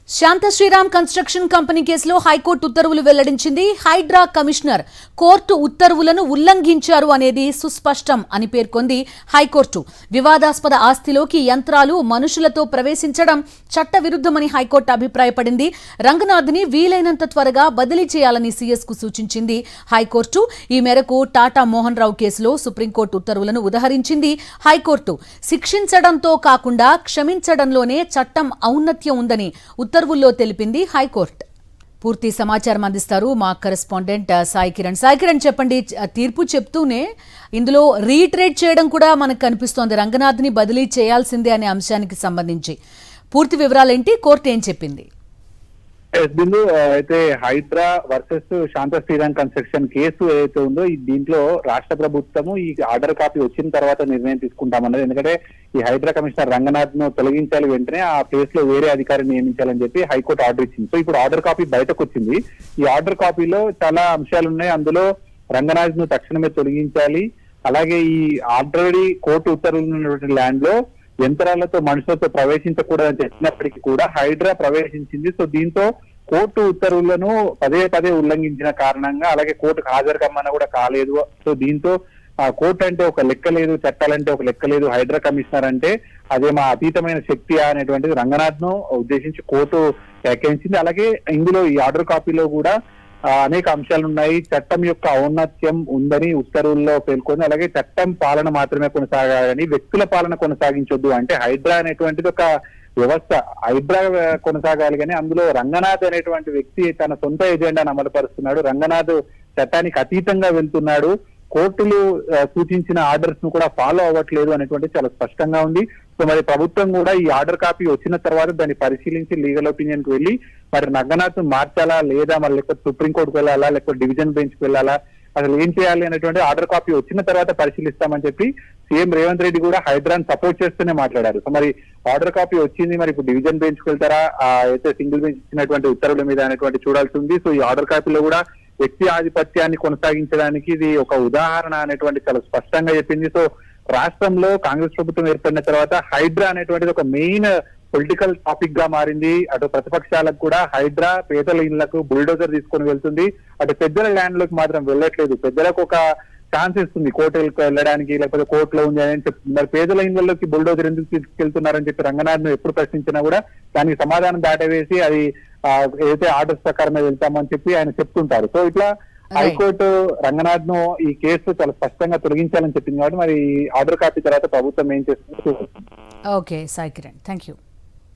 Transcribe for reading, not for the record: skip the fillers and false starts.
శాంత Sriram construction company కేసులో high court ఉత్తర్వులు వెల్లడించింది. హైడ్రా కమిషనర్ కోర్టు ఉత్తర్వులను ఉల్లంఘించారు అనేది సుస్పష్టం అని పేర్కొంది హైకోర్టు. వివాదాస్పద ఆస్తిలోకి యంత్రాలు, మనుషులతో ప్రవేశించడం చట్టవిరుద్ధమని హైకోర్టు అభిప్రాయపడింది. రంగనాథ్ని వీలైనంత త్వరగా బదిలీ చేయాలని సీఎస్కు సూచించింది హైకోర్టు. ఈ మేరకు టాటా మోహన్ రావు కేసులో సుప్రీంకోర్టు ఉత్తర్వులను ఉదహరించింది హైకోర్టు. శిక్షించడంతో కాకుండా క్షమించడంలోనే చట్టం ఔన్నత్యం ఉందని ఉత్తర్వుల్లో తెలిపింది హైకోర్టు. పూర్తి సమాచారం అందిస్తారు మా కరెస్పాండెంట్ సాయి కిరణ్. సాయి కిరణ్, చెప్పండి. తీర్పు చెప్తూనే ఇందులో రీట్రేట్ చేయడం కూడా మనకు కనిపిస్తోంది. రంగనాథ్ని బదిలీ చేయాల్సిందే అనే అంశానికి సంబంధించి పూర్తి వివరాలేంటి? కోర్టు ఏం చెప్పింది? బిందు అయితే హైడ్రా వర్సెస్ శాంత శ్రీరామ్ కన్స్ట్రక్షన్ కేసు ఏదైతే ఉందో దీంట్లో రాష్ట్ర ప్రభుత్వము ఈ ఆర్డర్ కాపీ వచ్చిన తర్వాత నిర్ణయం తీసుకుంటామన్నది. ఎందుకంటే ఈ హైడ్రా కమిషనర్ రంగనాథ్ ను తొలగించాలి, వెంటనే ఆ ప్లేస్ లో వేరే అధికారిని నియమించాలని చెప్పి హైకోర్టు ఆర్డర్ ఇచ్చింది. సో ఇప్పుడు ఆర్డర్ కాపీ బయటకు వచ్చింది. ఈ ఆర్డర్ కాపీలో చాలా అంశాలు ఉన్నాయి. అందులో రంగనాథ్ ను తక్షణమే తొలగించాలి, అలాగే ఈ ఆల్రెడీ కోర్టు ఉత్తర్వులు ఉన్నటువంటి ల్యాండ్ లో యంత్రాలతో మనుషులతో ప్రవేశించకూడదని చెప్పినప్పటికీ కూడా హైడ్రా ప్రవేశించింది. సో దీంతో కోర్టు ఉత్తర్వులను పదే పదే ఉల్లంఘించిన కారణంగా, అలాగే కోర్టుకు హాజరు కమ్మన్నా కూడా కాలేదు. సో దీంతో కోర్టు అంటే ఒక లెక్క లేదు, చట్టాలంటే ఒక లెక్క లేదు, హైడ్రా కమిషనర్ అంటే అదే మా అతీతమైన శక్తి అనేటువంటిది రంగనాథ్ ను ఉద్దేశించి కోర్టు వ్యాఖ్యానించింది. అలాగే ఇందులో ఈ ఆర్డర్ కాపీలో కూడా అనేక అంశాలు ఉన్నాయి. చట్టం యొక్క ఔన్నత్యం ఉందని ఉత్తర్వుల్లో పేర్కొంది. అలాగే చట్టం పాలన మాత్రమే కొనసాగాలని, వ్యక్తుల పాలన కొనసాగించొద్దు. అంటే హైడ్రా అనేటువంటిది ఒక వ్యవస్థ, హైడ్రా కొనసాగాలి కానీ అందులో రంగనాథ్ అనేటువంటి వ్యక్తి తన సొంత ఎజెండాను అమలుపరుస్తున్నాడు. రంగనాథ్ చట్టానికి అతీతంగా వెళ్తున్నాడు. కోర్టులు సూచించిన ఆర్డర్స్ ను కూడా ఫాలో అవ్వట్లేదు అనేటువంటి చాలా స్పష్టంగా ఉంది. సో మరి ప్రభుత్వం కూడా ఈ ఆర్డర్ కాపీ వచ్చిన తర్వాత దాన్ని పరిశీలించి లీగల్ ఒపీనియన్ కు వెళ్ళి మరి రంగనాథ్ మార్చాలా లేదా, మరి లేకపోతే సుప్రీంకోర్టుకు వెళ్ళాలా, లేకపోతే డివిజన్ బెంచ్ కు వెళ్ళాలా, అసలు ఏం చేయాలి అనేటువంటి ఆర్డర్ కాపీ వచ్చిన తర్వాత పరిశీలిస్తామని చెప్పి సీఎం రేవంత్ రెడ్డి కూడా హైడ్రాన్ సపోర్ట్ చేస్తూనే మాట్లాడారు. సో మరి ఆర్డర్ కాపీ వచ్చింది, మరి ఇప్పుడు డివిజన్ బెంచ్ కు వెళ్తారా, అయితే సింగిల్ బెంచ్ ఇచ్చినటువంటి ఉత్తర్వుల మీద అనేటువంటి చూడాల్సి ఉంది. సో ఈ ఆర్డర్ కాపీలో కూడా వ్యక్తి ఆధిపత్యాన్ని కొనసాగించడానికి ఇది ఒక ఉదాహరణ అనేటువంటి చాలా స్పష్టంగా చెప్పింది. సో రాష్ట్రంలో కాంగ్రెస్ ప్రభుత్వం ఏర్పడిన తర్వాత హైడ్రా అనేటువంటిది ఒక మెయిన్ పొలిటికల్ టాపిక్ గా మారింది. అటు ప్రతిపక్షాలకు కూడా హైడ్రా పేదల ఇళ్లకు బుల్డోజర్ తీసుకొని వెళ్తుంది, అటు పెద్దల ల్యాండ్ లోకి మాత్రం వెళ్ళట్లేదు. పెద్దలకు ఒక ఛాన్స్ ఇస్తుంది కోర్టులకు వెళ్ళడానికి, లేకపోతే కోర్టులో ఉంది అని చెప్తుంది. మరి పేదల ఇళ్లలోకి బుల్డోజర్ ఎందుకు తీసుకెళ్తున్నారని చెప్పి రంగనాథ్ ను ఎప్పుడు ప్రశ్నించినా కూడా దానికి సమాధానం దాటవేసి అది ఏదైతే ఆర్డర్స్ ప్రకారమే వెళ్తామని చెప్పి ఆయన చెప్తుంటారు. సో ఇట్లా హైకోర్టు రంగనాథ్ ను ఈ కేసు చాలా స్పష్టంగా తొలగించాలని చెప్పింది. కాబట్టి మరి ఆర్డర్ కాపీ తర్వాత ప్రభుత్వం ఏం చేస్తుందో చూడాలి. Okay Sai Kiran, thank you.